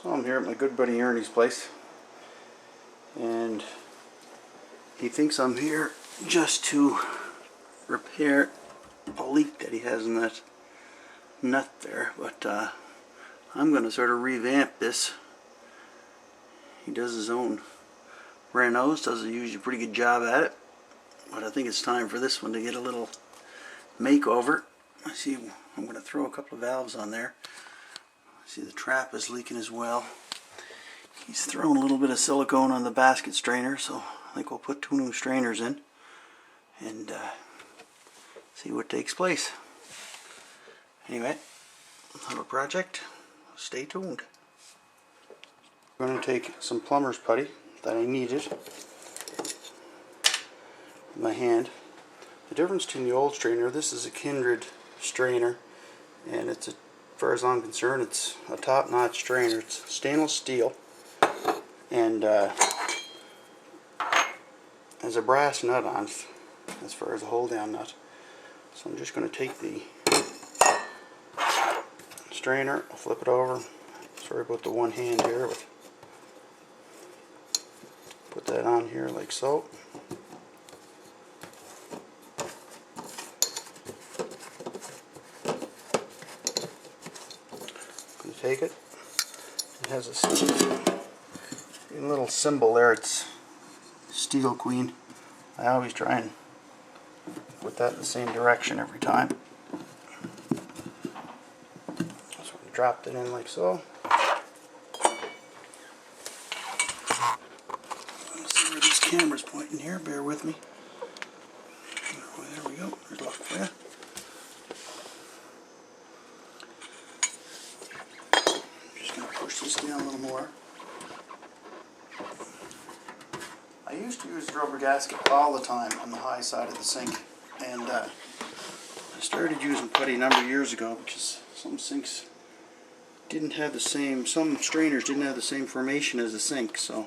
So I'm here at my good buddy Ernie's place, and he thinks I'm here just to repair a leak that he has in that nut there, but I'm going to sort of revamp this. He does his own Renaults, does usually a pretty good job at it, but I think it's time for this one to get a little makeover. I see I'm going to throw a couple of valves on there. See, the trap is leaking as well. He's thrown a little bit of silicone on the basket strainer, so I think we'll put 2 new strainers in and see what takes place. Anyway, little project. Stay tuned. I'm going to take some plumber's putty that I needed with my hand. The difference between the old strainer, this is a Kindred strainer, and it's, as far as I'm concerned, it's a top-notch strainer. It's stainless steel, and has a brass nut on it as far as a hold-down nut. So I'm just going to take the strainer, I'll flip it over. Sorry about the one hand here, but put that on here like so. I'm going to take it. It has a little symbol there. It's Steel Queen. I always try and put that in the same direction every time. So I dropped it in like so. Let's see where this camera's pointing here. Bear with me. There we go. There's luck for you. I'm just going to push this down a little more. I used to use the rubber gasket all the time on the high side of the sink, and I started using putty a number of years ago because some sinks didn't have the same, some strainers didn't have the same formation as the sink, so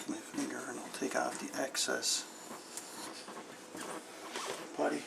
my finger and I'll take off the excess putty.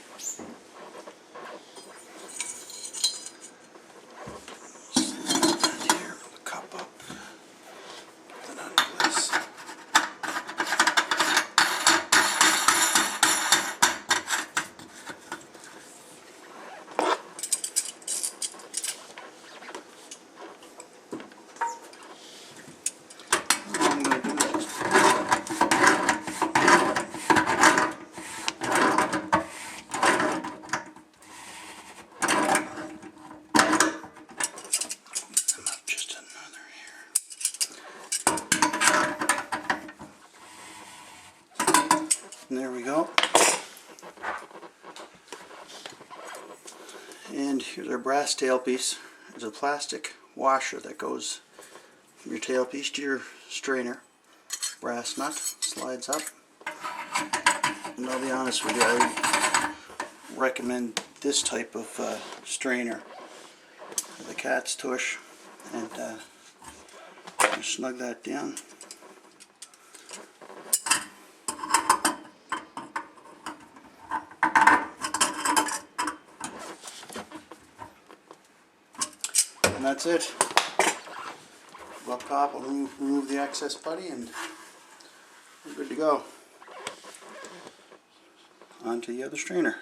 And there we go. And here's our brass tailpiece. There's a plastic washer that goes from your tailpiece to your strainer. Brass nut slides up. And I'll be honest with you, I recommend this type of strainer. The cat's tush. And just snug that down. And that's it. Up top, I'll remove the excess putty and we're good to go. Onto the other strainer.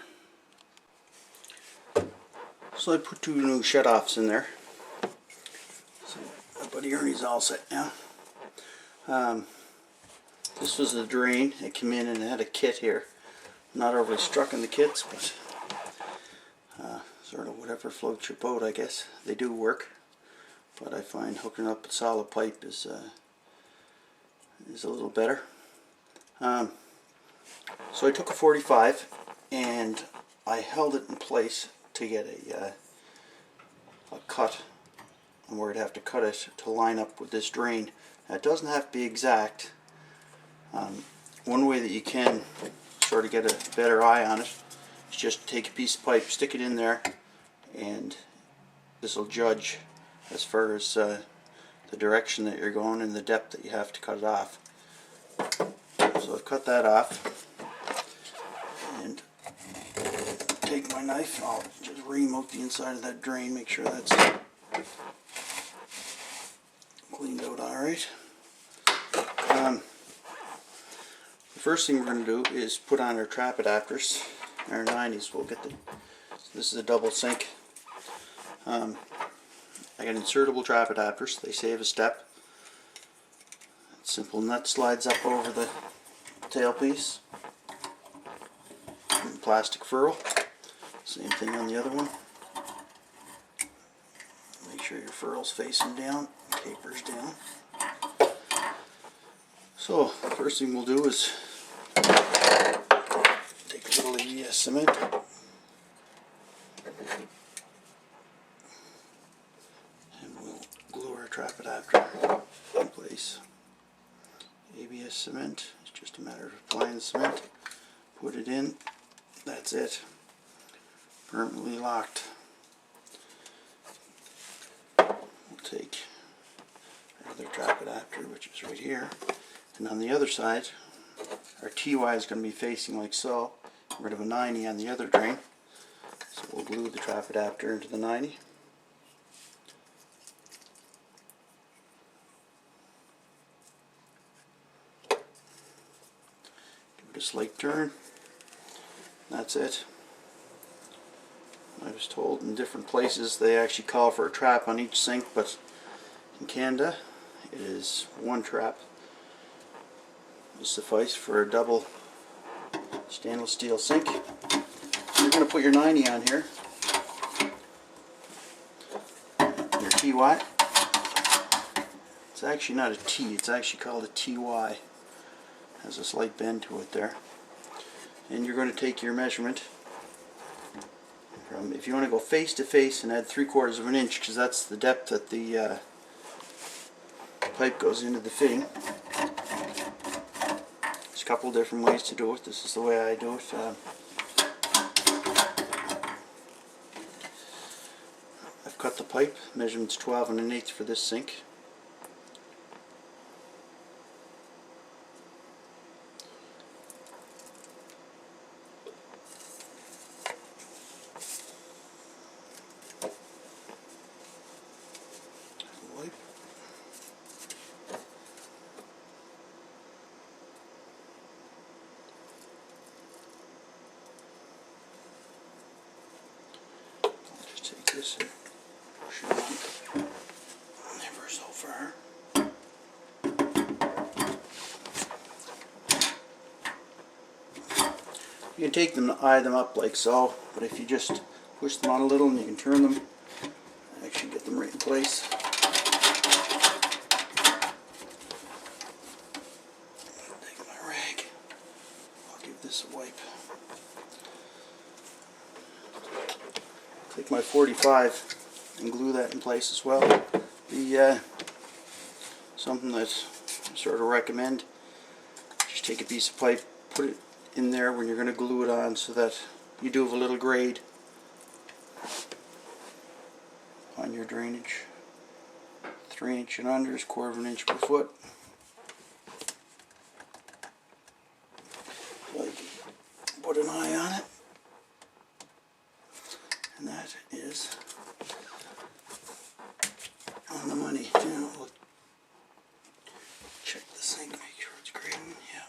So I put 2 new shut-offs in there. So my buddy Ernie's all set now. This was the drain. It came in and it had a kit here. Not overly struck in the kits, but sort of whatever floats your boat, I guess. They do work, but I find hooking up a solid pipe is a little better. So I took a 45 and I held it in place to get a cut on where I'd have to cut it to line up with this drain. Now, it doesn't have to be exact. One way that you can sort of get a better eye on it is just take a piece of pipe, stick it in there, and this will judge as far as the direction that you're going and the depth that you have to cut it off. So I've cut that off and take my my knife, I'll just remote the inside of that drain, make sure that's cleaned out alright. The first thing we're going to do is put on our trap adapters, our 90s. We'll get this is a double sink. I got insertable trap adapters. They save a step. Simple nut slides up over the tailpiece. And plastic ferrule. Same thing on the other one. Make sure your ferrule's facing down, tapers down. So, first thing we'll do is take a little ABS cement. And we'll glue our trap adapter in place. ABS cement, it's just a matter of applying the cement. Put it in, that's it. Permanently locked. We'll take our other trap adapter, which is right here. And on the other side, our TY is going to be facing like so. Get rid of a 90 on the other drain. So we'll glue the trap adapter into the 90. Give it a slight turn. That's it. I was told in different places they actually call for a trap on each sink, but in Canada it is one trap will suffice for a double stainless steel sink. You're going to put your 90 on here, your TY. It's actually not a T, it's actually called a TY. Has a slight bend to it there. And you're going to take your measurement from, if you want to go face to face and add 3/4 of an inch, because that's the depth that the pipe goes into the fitting. There's a couple different ways to do it. This is the way I do it. I've cut the pipe. Measurement's 12 1/8 for this sink. Take this and push it on ever so far. You can take them and eye them up like so, but if you just push them on a little and you can turn them, actually get them right in place. Take my rag. I'll give this a wipe. Take my 45 and glue that in place as well. Something that I sort of recommend, just take a piece of pipe, put it in there when you're going to glue it on so that you do have a little grade on your drainage. 3 inch and under is 1/4 inch per foot. So you can put an eye on it. And that is on the money. Now we'll check the sink, make sure it's grading. Yeah.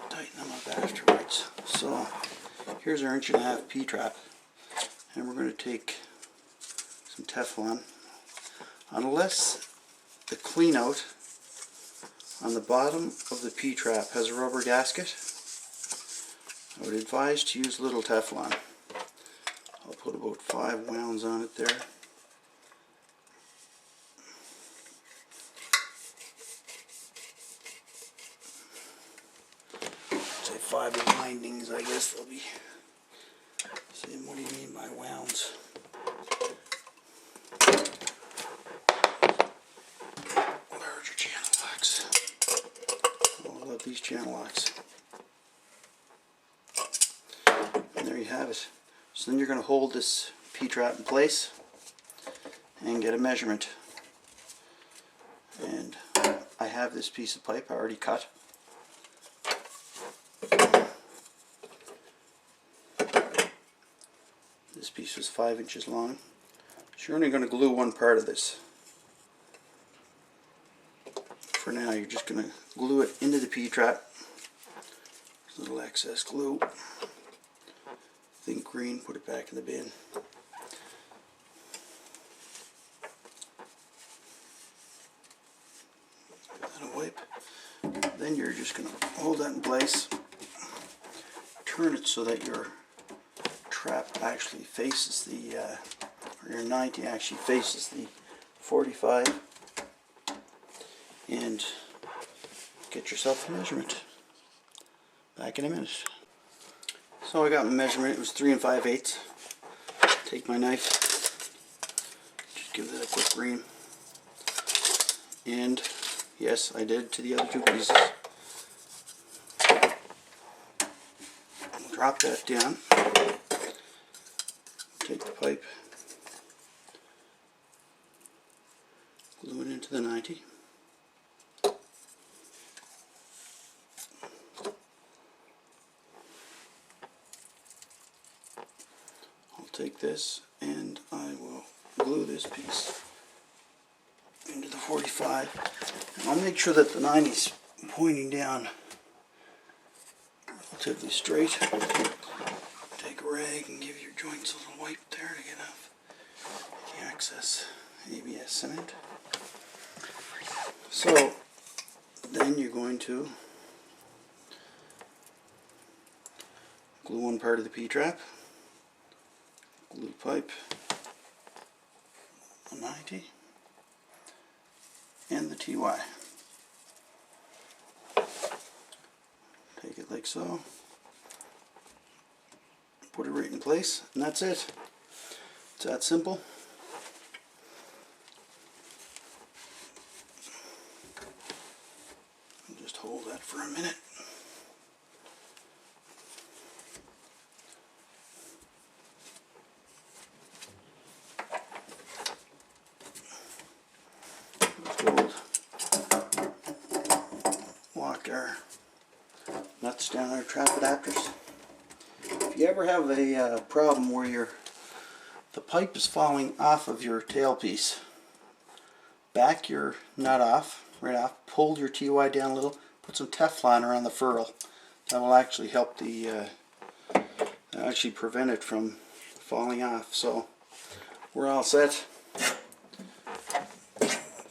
Tighten them up afterwards. So here's our 1.5" P-trap, and we're going to take some Teflon. Unless the clean out on the bottom of the P-trap has a rubber gasket, I would advise to use little Teflon. I'll put about 5 wounds on it there. Say 5 windings, I guess they'll be. Saying, what do you mean by wounds? Larger channel locks. Oh, I love these channel locks. And there you have it. So then you're going to hold this P-trap in place and get a measurement. And I have this piece of pipe I already cut. piece was 5 inches long. So you're only going to glue one part of this. For now, you're just going to glue it into the P-trap. A little excess glue. Think green, put it back in the bin. And a wipe. Then you're just going to hold that in place. Turn it so that your trap actually faces the, or your 90 actually faces the 45. And get yourself a measurement. Back in a minute. So I got my measurement. It was 3 5/8. Take my knife, just give that a quick green, and yes, I did to the other 2 pieces. Drop that down. Take the pipe, glue it into the 90. Take this and I will glue this piece into the 45. And I'll make sure that the 90 is pointing down relatively straight. Take a rag and give your joints a little wipe there to get off the excess ABS cement. So then you're going to glue one part of the P-trap. Glue pipe, a 90, and the TY. Take it like so, put it right in place, and that's it. It's that simple. And just hold that for a minute. Lock our nuts down our trap adapters. If you ever have a problem where the pipe is falling off of your tailpiece, back your nut off, right off, pull your TY down a little, put some Teflon around the ferrule. That will actually help actually prevent it from falling off. So we're all set.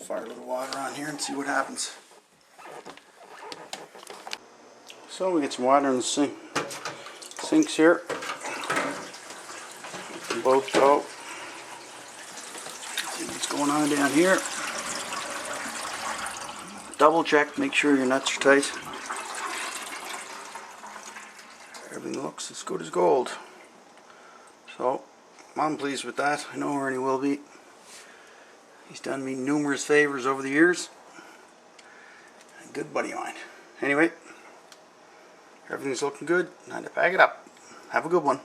Fire a little water on here and see what happens. So we get some water in the sinks here. Both go. See what's going on down here. Double check, make sure your nuts are tight. Everything looks as good as gold. So I'm pleased with that. I know Ernie will be. He's done me numerous favors over the years. A good buddy of mine. Anyway, everything's looking good. Time to pack it up. Have a good one.